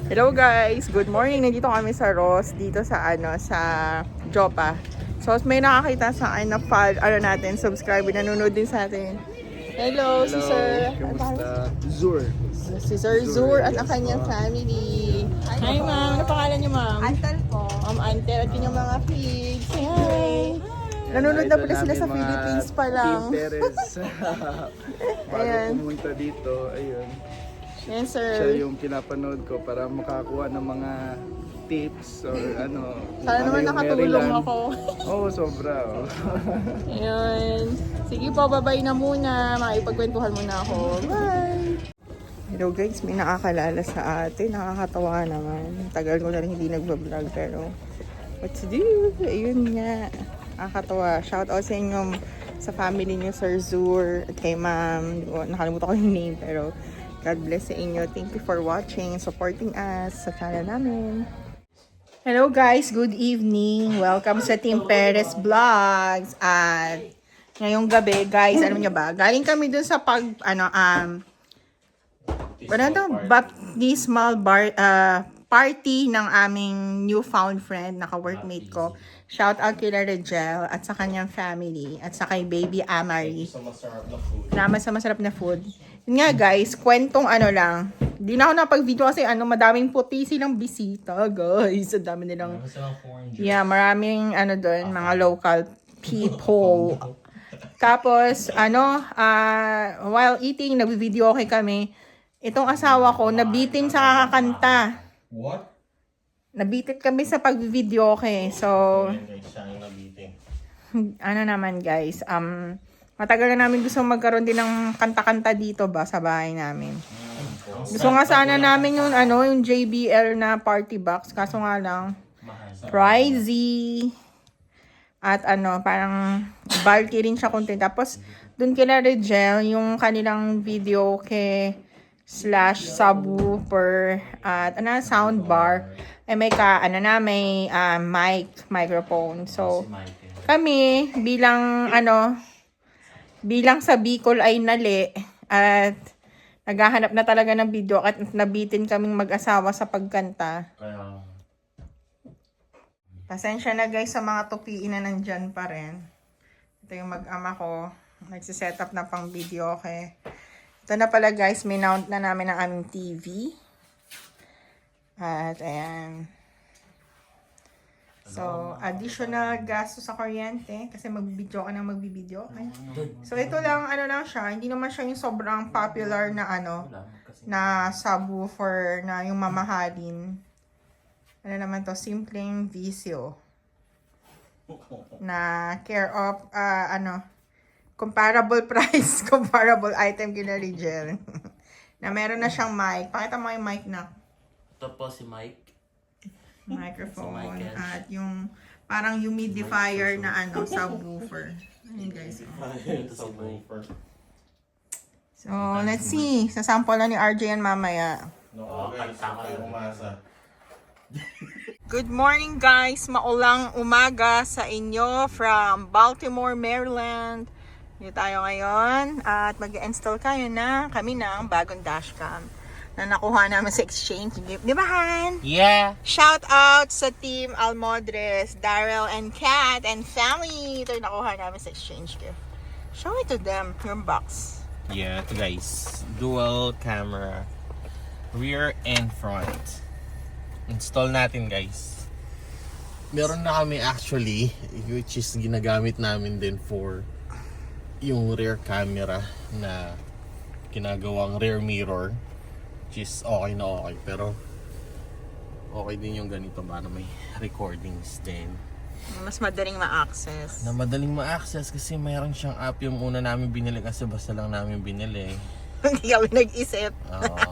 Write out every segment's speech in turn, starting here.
Hello guys, good morning. Nandito kami sa Ross dito sa sa Jopa. So may nakakita sa akin na natin, subscriber nanonood din sa atin. Hello, si Sir. Kamusta? Zur. Si Sir Zur at ang kanyang family. Hi ma'am, ano pangalan niyo ma'am? Antal po. Ma'am Antel at kanyang mga kids. Say hi. Nanonood na pala sila sa Philippines pa lang. Bago Ayan. pumunta dito, ayun. Yes Siya sir. yung pinapanood ko para makakuha ng mga tips or ano. Sana naman yung nakatulong Maryland. ako. Oo, sobra. Oh. Ayun. Sige po, bye-bye na muna. Makipagkwentuhan muna ako. Bye! Hello guys, may nakakalala sa atin. Nakakatawa naman. Tagal ko na rin hindi nagbablog pero what to do? Ayun nga. Nakakatawa. Shout out sa inyo sa family niyo, Sir Zur at kay ma'am. Nakalimutan ko yung name pero God bless sa inyo. Thank you for watching and supporting us sa channel namin. Hello guys, good evening. Welcome sa Team Perez Vlogs. At ngayong gabi, guys, alam niyo ba, galing kami dun sa baptismal party ng aming newfound friend, naka-workmate ko. Shout out kay Regel at sa kanyang family at sa kay baby Amari. Salamat sa masarap na food. Yun nga guys, kwentong lang. Hindi na ako napag-video kasi madaming puti silang bisita guys. Ang dami nilang, yeah, maraming doon, mga local people. Tapos, while eating, nag-video okay kami. Itong asawa ko, nabitin sa kakakanta. What? Nabitin kami sa pag-video okay. So, naman guys, matagal na namin gusto magkaroon din ng kanta-kanta dito ba sa bahay namin. Gusto nga sana namin yung yung JBL na party box, kaso nga lang pricey. At parang bulky rin siya konti. Tapos dun kila Regel, yung kanilang video / subwoofer at sound bar ay may microphone. So kami bilang sa Bicol ay nali at naghahanap na talaga ng video at nabitin kaming mag-asawa sa pagkanta. Pasensya na guys sa mga tupiin na nandyan pa rin. Ito yung mag-ama ko. Nagsiset up na pang video, okay? Ito na pala guys, minount na namin ang aming TV. At ayan. So, additional gasto sa kuryente kasi magbibideo ka na magbibideo. Okay? So, ito lang, lang siya. Hindi naman siya yung sobrang popular na na subwoofer na yung mamahalin. Naman to, simpleng Vizio. Na care of, comparable price, comparable item kina Regel. Na meron na siyang mic. Pakita mo yung mic na. Ito po si Mike. Microphone at yung parang humidifier na subwoofer. Ayun guys. So, let's see. Sasample na ni RJ yan mamaya. Good morning guys. Maulang umaga sa inyo from Baltimore, Maryland. Dito tayo ngayon at mag-install kami ng bagong dashcam na nakuha namin sa exchange gift. Di ba, Han? Yeah. Shout out sa Team Almodres, Daryl and Kat and family. Ito yung nakuha namin sa exchange gift. Show it to them, your box. Yeah, ito guys. Dual camera. Rear and front. Install natin guys. Meron na kami actually, which is ginagamit namin din for yung rear camera na ginagawang rear mirror. Which is okay na okay, pero okay din yung ganito para may recordings din. Mas madaling ma-access. Na madaling ma-access kasi mayroon siyang app. Yung una namin binili kasi basta lang namin binili. Hindi kami nag-isip. Oo.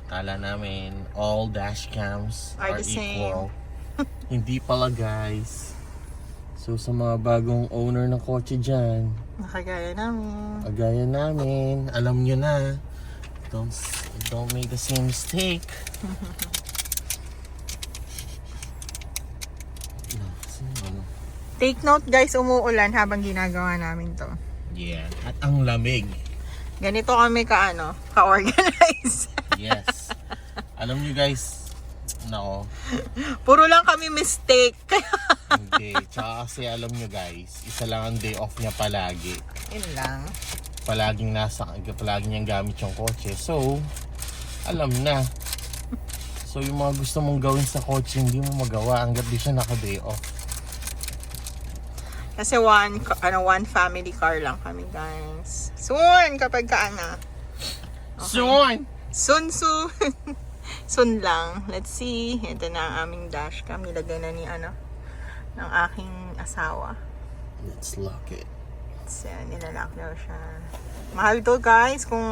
Kala namin all dash cams Are are the same. equal. Hindi pala guys. So sa mga bagong owner ng kotse dyan, Nakagaya namin. kagaya namin, alam nyo na, don't make the same mistake. Take note guys, umuulan habang ginagawa namin to. Yeah. At ang lamig. Ganito kami ka-organize. Yes. Alam nyo guys, nako, Puro lang kami mistake. hindi. Tsaka kasi alam nyo guys, isa lang ang day off niya palagi. Yun lang. Palaging niyang gamit yung kotse. So, alam na. So, yung mga gusto mong gawin sa kotse, hindi mo magawa hanggat di siya naka-day off. Kasi one family car lang kami, guys. Soon, kapag kaana. Soon! Soon. Soon lang. Let's see. Ito na ang aming dashcam. Nilagay na ng aking asawa. Let's lock it. So, nilalak daw siya. Mahal to, guys. Kung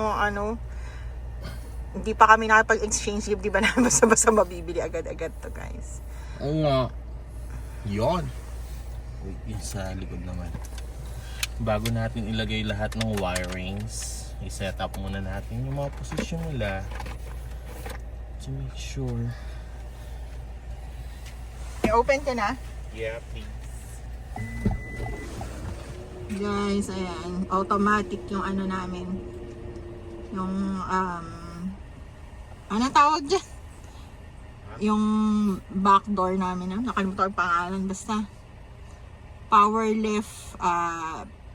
hindi pa kami nakapag-exchange gift, di ba na basta-basta mabibili agad-agad to, guys. Oo nga. Yun. Wait, yun sa likod naman. Bago natin ilagay lahat ng wirings, i-set up muna natin yung mga posisyon nila to make sure. I-open ko na. Yeah, please. Guys, ayan. Automatic yung namin. Yung, ano tawag dyan? Yung back door namin. Nakalimutan ko yung pangalan. Basta, power lift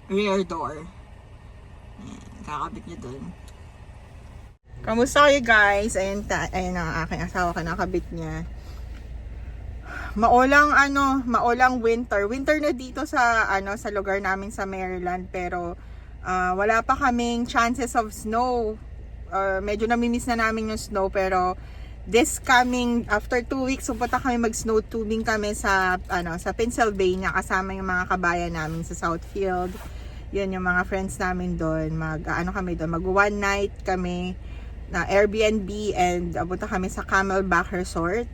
rear door. Ayan, kakabit niya dun. Kamusta kayo guys? Ayan ang aking asawa, nakabit niya. Maulang winter. Winter na dito sa sa lugar namin sa Maryland, pero wala pa kaming chances of snow. Medyo namimiss na namin yung snow, pero this coming after 2 weeks pupunta kami mag-snow tubing kami sa Pennsylvania kasama yung mga kabayan namin sa Southfield. Yun yung mga friends namin doon. Kami doon, mag one night kami na Airbnb, and punta kami sa Camelback Resort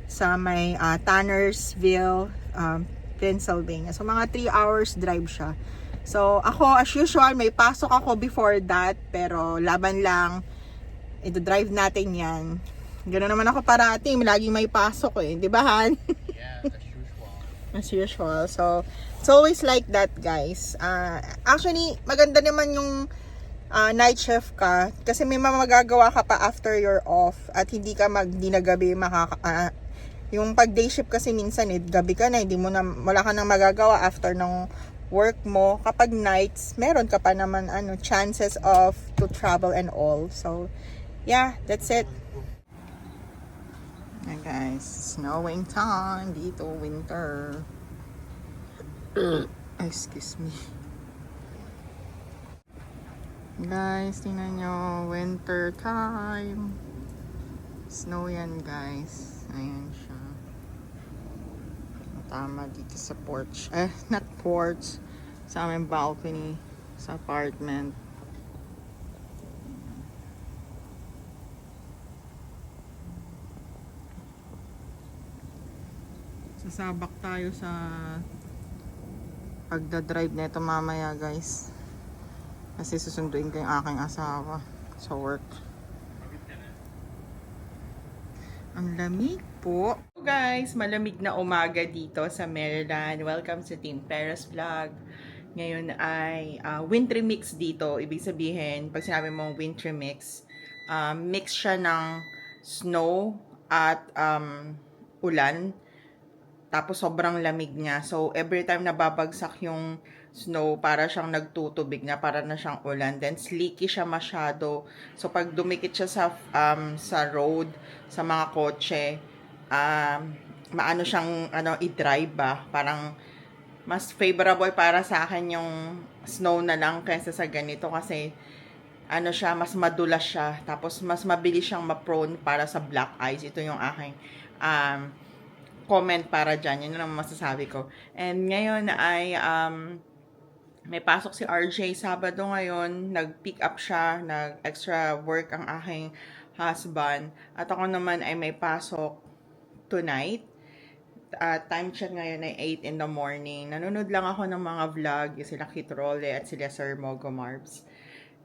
sa may Tannersville, Pennsylvania. So mga 3 hours drive siya. So ako as usual may pasok ako before that, pero laban lang, ito-drive natin yan. Ganoon naman ako parating, laging may pasok di ba Han? Yeah, as usual. As usual. So it's always like that, guys. Actually maganda naman yung night shift ka kasi may magagawa ka pa after you're off, at hindi ka di na gabi yung pag day shift kasi minsan gabi ka na, wala ka nang magagawa after ng work mo. Kapag nights, meron ka pa naman chances of to travel and all. So yeah, that's it. Hey guys, snowing time dito, winter. Excuse me. Guys, tingnan nyo, winter time. Snow yan guys. Ayan siya. Tama dito sa porch. Not porch. Sa aming balcony. Sa apartment. Sasabak tayo sa pagdadrive nito mamaya guys. Kasi susunduin ko yung aking asawa sa work. Ang lamig po. Guys, malamig na umaga dito sa Maryland. Welcome sa Team Paris Vlog. Ngayon ay wintry mix dito. Ibig sabihin, pag sinabi mong wintry mix, mix siya ng snow at ulan. Tapos sobrang lamig niya. So every time na babagsak yung snow, para siyang nagtutubig na, para na siyang ulan. Then slicky siya masyado. So pag dumikit siya sa road, sa mga kotse, maano siyang i-drive ba? Parang mas favorable para sa akin yung snow na lang kaysa sa ganito, kasi siya, mas madulas siya. Tapos mas mabilis siyang ma-prone para sa black ice. Ito yung aking comment para dyan. Yun ang masasabi ko. And ngayon ay may pasok si RJ Sabado ngayon. Nag-pick up siya. Nag-extra work ang aking husband. At ako naman ay may pasok tonight. Time check ngayon ay 8 in the morning. Nanonood lang ako ng mga vlog. Sila Kit Role at sila Sir Mogo Marbs.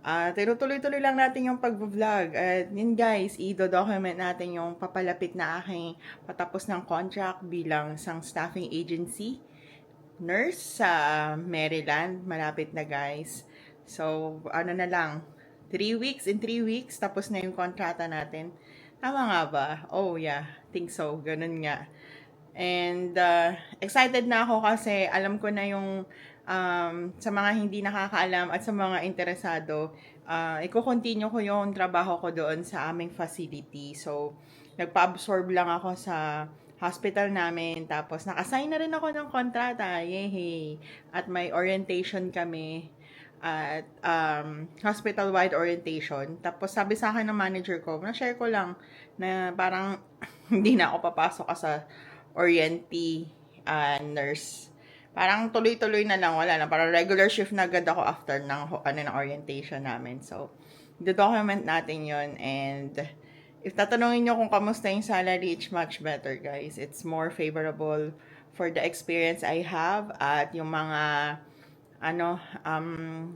Tinutuloy-tuloy lang natin yung pag-vlog. At yun guys, i-document natin yung papalapit na aking patapos ng contract bilang isang staffing agency nurse sa Maryland. Malapit na guys. So, na lang. 3 weeks, in 3 weeks, tapos na yung kontrata natin. Tama nga ba? Oh yeah, think so. Ganun nga. And excited na ako kasi alam ko na yung sa mga hindi nakakaalam at sa mga interesado, i-continue ko yung trabaho ko doon sa aming facility. So, nagpa-absorb lang ako sa hospital namin. Tapos, naka-sign na rin ako ng kontrata. Yehey! At may orientation kami at hospital-wide orientation. Tapos, sabi sa akin ng manager ko, na-share ko lang na parang hindi na ako papasok sa orientee nurse. Parang tuloy-tuloy na lang, wala na. Parang regular shift na agad ako after ng orientation namin. So, document natin yon. And if tatanungin nyo kung kamusta yung salary, it's much better, guys. It's more favorable for the experience I have at yung mga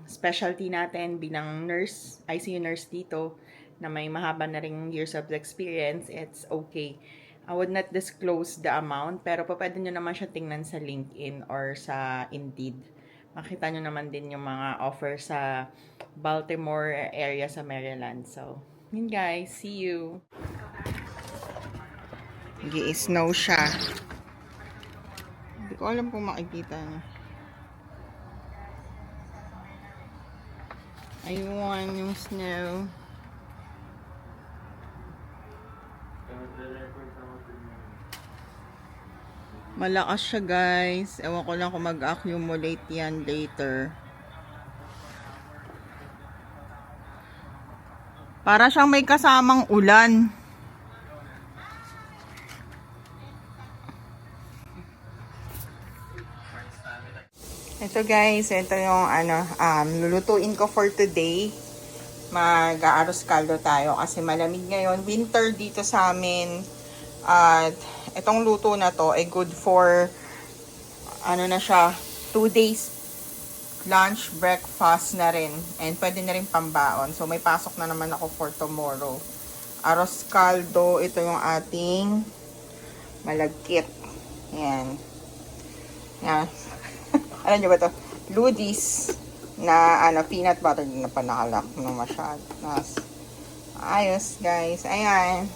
specialty natin bilang nurse, ICU nurse dito, na may mahaba na ring years of experience. It's okay. I would not disclose the amount, pero pwede nyo naman siya tingnan sa LinkedIn or sa Indeed. Makita nyo naman din yung mga offer sa Baltimore area sa Maryland. So, yun guys, see you. Nag-i-snow siya. Hindi ko alam kung makikita niya. Ayun, yung snow. Malakas siya guys. Ewan ko lang kung mag-accumulate yan later. Para siyang may kasamang ulan. Ito guys, ito yung lulutuin ko for today. Mag-aaros kaldo tayo kasi malamig ngayon. Winter dito sa amin. At itong luto na to ay good for na siya, 2 days lunch, breakfast na rin. And pwede na rin pambaon. So may pasok na naman ako for tomorrow. Aros kaldo, ito yung ating malagkit. Yan. Yan. Alam nyo ba to? Ludis na peanut butter na panakalak na masyado. Ayos guys. Ayan.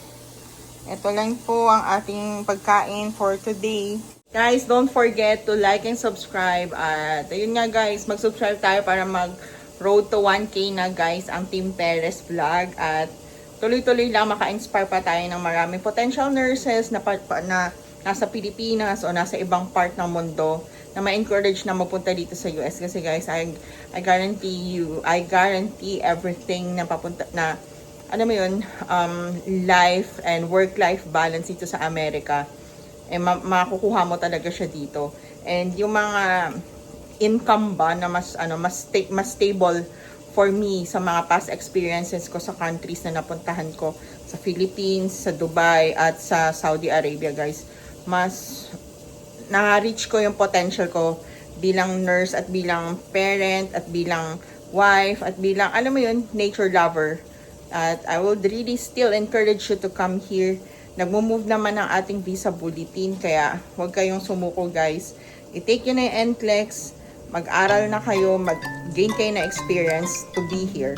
Ito lang po ang ating pagkain for today. Guys, don't forget to like and subscribe. At ayun nga guys, mag-subscribe tayo para mag-road to 1K na guys ang Team Perez Vlog. At tuloy-tuloy lang maka-inspire pa tayo ng maraming potential nurses na nasa Pilipinas o nasa ibang part ng mundo na ma-encourage na mapunta dito sa US. Kasi guys, I guarantee everything na papunta na life and work-life balance dito sa Amerika, makukuha mo talaga siya dito. And yung mga income ba na mas stable for me sa mga past experiences ko sa countries na napuntahan ko, sa Philippines, sa Dubai, at sa Saudi Arabia, guys, mas na-reach ko yung potential ko bilang nurse at bilang parent at bilang wife at bilang, nature lover. At I would really still encourage you to come here. Nagmo-move naman ang ating visa bulletin, kaya huwag kayong sumuko guys. I-take yun na yung NCLEX, mag-aral na kayo, mag-gain kayo na experience to be here.